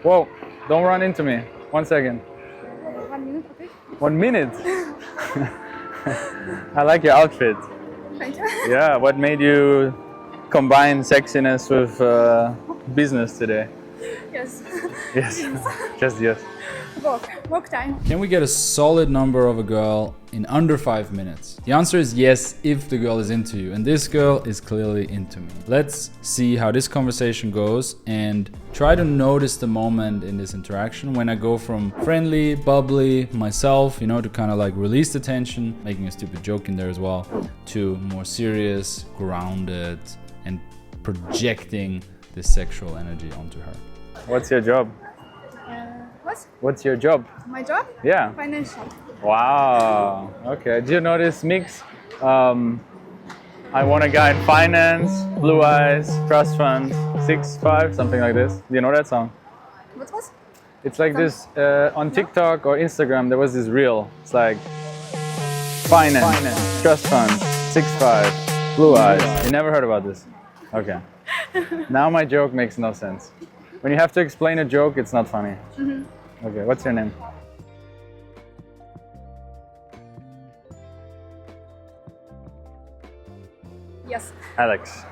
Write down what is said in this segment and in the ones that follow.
Whoa, don't run into me. 1 second. 1 minute, okay? 1 minute. I like your outfit. Thank you. Yeah, what made you combine sexiness with business today? Yes. Yes, just yes. Walk time. Can we get a solid number of a girl in under 5 minutes? The answer is yes, if the girl is into you. And this girl is clearly into me. Let's see how this conversation goes and try to notice the moment in this interaction when I go from friendly, bubbly, myself, to kind of like release the tension, making a stupid joke in there as well, to more serious, grounded, and projecting this sexual energy onto her. What's your job? What? What's your job? My job? Yeah. Financial. Wow. Okay. Do you know this mix? I want a guy in finance, blue eyes, trust fund, 6'5", something like this. Do you know that song? What was? It's like this on TikTok or Instagram. There was this reel. It's like finance, trust fund, 6'5", blue eyes. You never heard about this? Okay. Now my joke makes no sense. When you have to explain a joke, it's not funny. Mm-hmm. Okay, what's your name? Yes. Alex.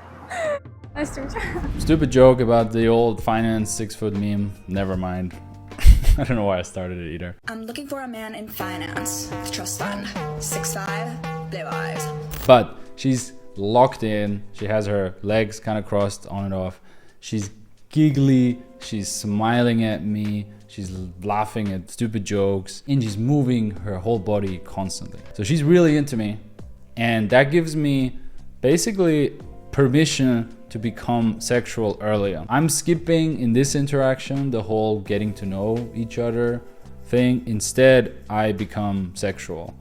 Nice to meet you. Stupid joke about the old finance 6-foot meme. Never mind. I don't know why I started it either. I'm looking for a man in finance, trust fund, 6'5", blue eyes. But she's locked in. She has her legs kind of crossed on and off. She's giggly. She's smiling at me. She's laughing at stupid jokes. And she's moving her whole body constantly. So she's really into me. And that gives me basically permission to become sexual earlier. I'm skipping in this interaction the whole getting to know each other thing. Instead, I become sexual,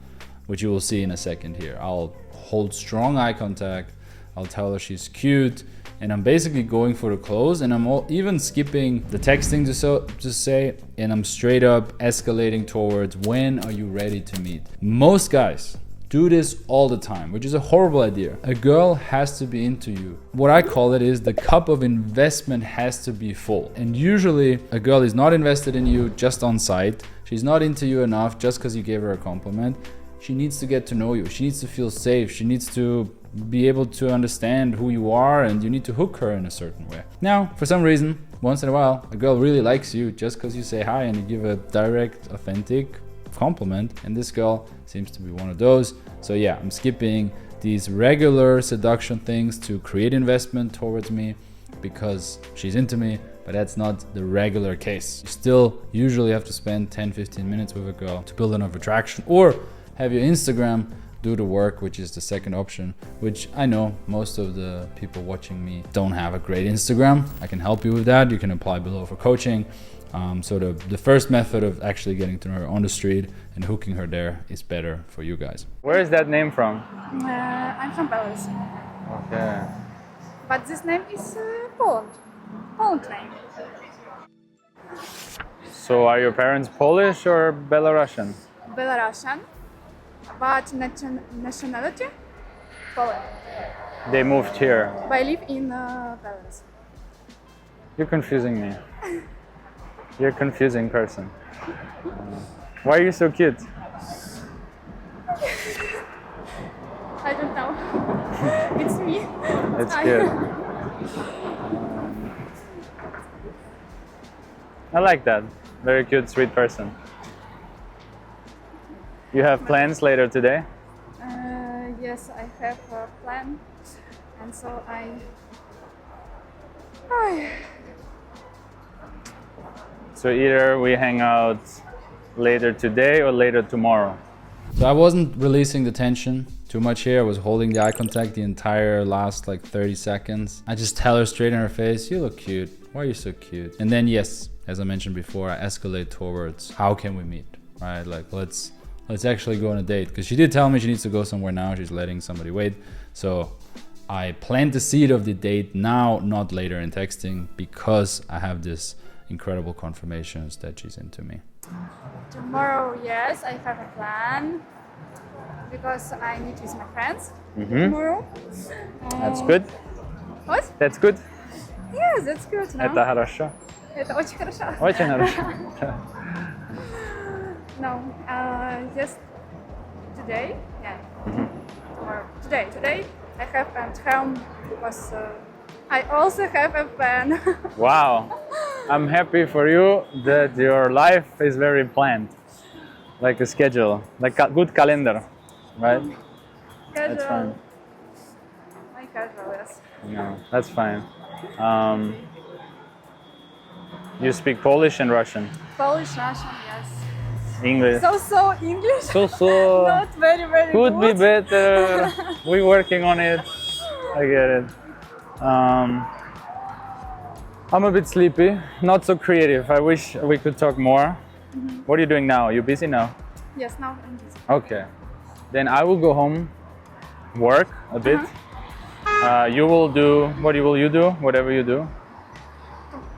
which you will see in a second here. I'll hold strong eye contact. I'll tell her she's cute. And I'm basically going for the close, and I'm even skipping the texting to say, and I'm straight up escalating towards when are you ready to meet. Most guys do this all the time, which is a horrible idea. A girl has to be into you. What I call it is the cup of investment has to be full. And usually a girl is not invested in you just on sight. She's not into you enough just because you gave her a compliment. She needs to get to know you. She needs to feel safe. She needs to be able to understand who you are, and you need to hook her in a certain way. Now, for some reason, once in a while, a girl really likes you just because you say hi and you give a direct, authentic compliment, and this girl seems to be one of those. So yeah, I'm skipping these regular seduction things to create investment towards me because she's into me, but that's not the regular case. You still usually have to spend 10-15 minutes with a girl to build enough attraction, or have your Instagram do the work, which is the second option, which I know most of the people watching me don't have a great Instagram. I can help you with that. You can apply below for coaching. So the first method of actually getting to know her on the street and hooking her there is better for you guys. Where is that name from? I'm from Belarus. Okay. But this name is Poland. Poland name. So are your parents Polish or Belarusian? Belarusian. But nationality? Poland. They moved here. But I live in Belarus. You're confusing me. You're a confusing person. Why are you so cute? I don't know. It's me. It's cute. I like that. Very cute, sweet person. You have plans later today? Yes, I have a plan, and so So either we hang out later today or later tomorrow. So I wasn't releasing the tension too much here. I was holding the eye contact the entire last 30 seconds. I just tell her straight in her face, you look cute. Why are you so cute? And then yes, as I mentioned before, I escalate towards how can we meet, right? Let's actually go on a date, because she did tell me she needs to go somewhere now. She's letting somebody wait. So I plant the seed of the date now, not later in texting, because I have this incredible confirmations that she's into me. tomorrow, yes, I have a plan because I meet with my friends tomorrow. That's good. What? That's good. Yes, that's good. No? Это хорошо. Это очень хорошо. Очень хорошо. No, just today, yeah. Or today I have at home because I also have a plan. Wow. I'm happy for you that your life is very planned. Like a schedule, like a good calendar, right? That's fine. My casual, yes. No, that's fine. You speak Polish and Russian, Polish, Russian, yes. English. So English. So Not very could be good. better. We're working on it. I get it. I'm a bit sleepy, not so creative. I wish we could talk more. What are you doing now? Are you busy now? Yes, now I'm busy. Okay. Then I will go home, work a bit. You will do, what will you do? Whatever you do.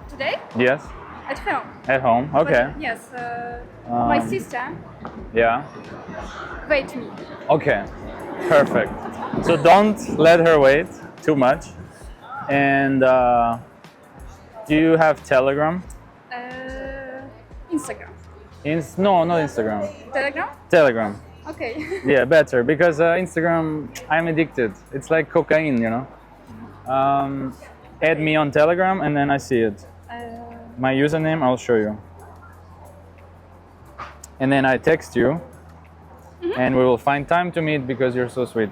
Today? Yes, At home. at home. Okay. But, yes, my sister Yeah. wait me. Okay. Perfect. So don't let her wait too much. And do you have Telegram? Instagram. No, not Instagram. Telegram? Telegram. Okay. Yeah, better because Instagram, I'm addicted. It's like cocaine, you know. Add me on Telegram and then I see it. My username, I'll show you. And then I text you and we will find time to meet because you're so sweet.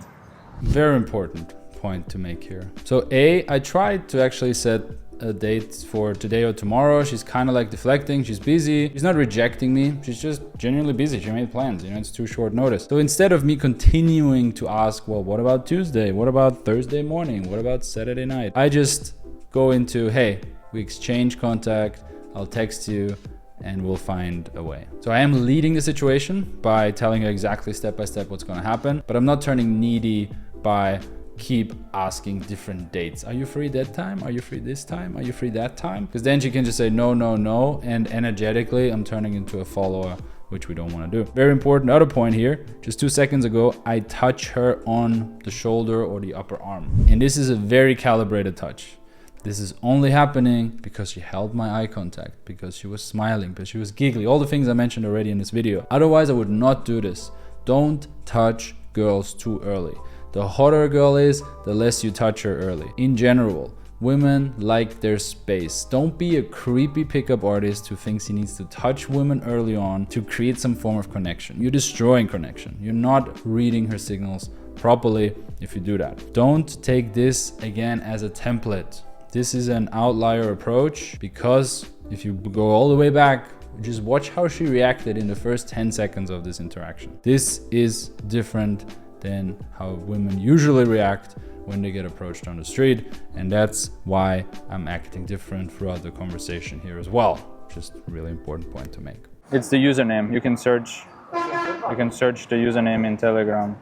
Very important point to make here. So I tried to actually set a date for today or tomorrow. She's kind of like deflecting, she's busy. She's not rejecting me, she's just genuinely busy. She made plans, you know, it's too short notice. So instead of me continuing to ask, well, what about Tuesday? What about Thursday morning? What about Saturday night? I just go into, hey, we exchange contact, I'll text you, and we'll find a way. So I am leading the situation by telling her exactly step by step what's gonna happen, but I'm not turning needy by keep asking different dates. Are you free that time? Are you free this time? Are you free that time? Because then she can just say no, no, no, and energetically I'm turning into a follower, which we don't want to do. Very important other point here, just 2 seconds ago, I touch her on the shoulder or the upper arm. And this is a very calibrated touch. This is only happening because she held my eye contact, because she was smiling, because she was giggly, all the things I mentioned already in this video. Otherwise, I would not do this. Don't touch girls too early. The hotter a girl is, the less you touch her early. In general, women like their space. Don't be a creepy pickup artist who thinks he needs to touch women early on to create some form of connection. You're destroying connection. You're not reading her signals properly if you do that. Don't take this again as a template. This is an outlier approach because if you go all the way back, just watch how she reacted in the first 10 seconds of this interaction. This is different than how women usually react when they get approached on the street, and that's why I'm acting different throughout the conversation here as well. Just a really important point to make. It's the username. You can search the username in Telegram.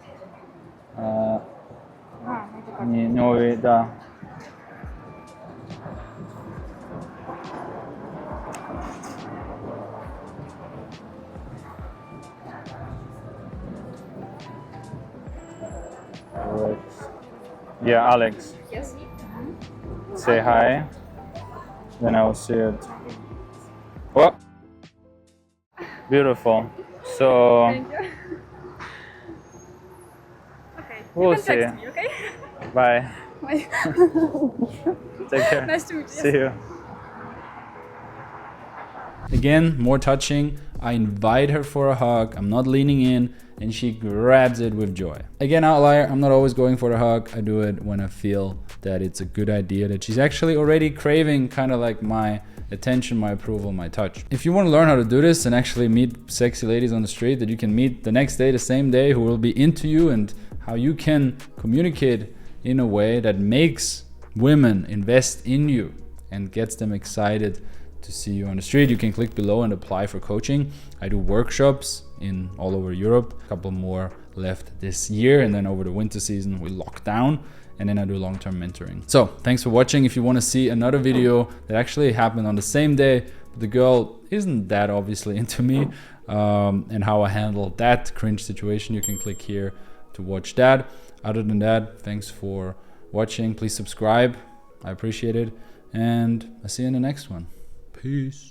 Да. Yeah, Alex. Yes. Say hi. Then I will see it. Oh, beautiful. So Thank you. Okay. We'll you can see. text me, okay? bye. Bye. Take care. Nice to meet you. See you. Again, more touching. I invite her for a hug. I'm not leaning in and she grabs it with joy. Again, outlier, I'm not always going for the hug. I do it when I feel that it's a good idea, that she's actually already craving kind of like my attention, my approval, my touch. If you want to learn how to do this and actually meet sexy ladies on the street that you can meet the next day, the same day, who will be into you, and how you can communicate in a way that makes women invest in you and gets them excited to see you on the street, you can click below and apply for coaching. I do workshops in all over Europe, a couple more left this year, and then over the winter season we lock down, and then I do long-term mentoring. So thanks for watching. If you want to see another video that actually happened on the same day, but the girl isn't that obviously into me, and how I handled that cringe situation, you can click here to watch that. Other than that, thanks for watching. Please subscribe, I appreciate it, and I'll see you in the next one. Peace. Peace.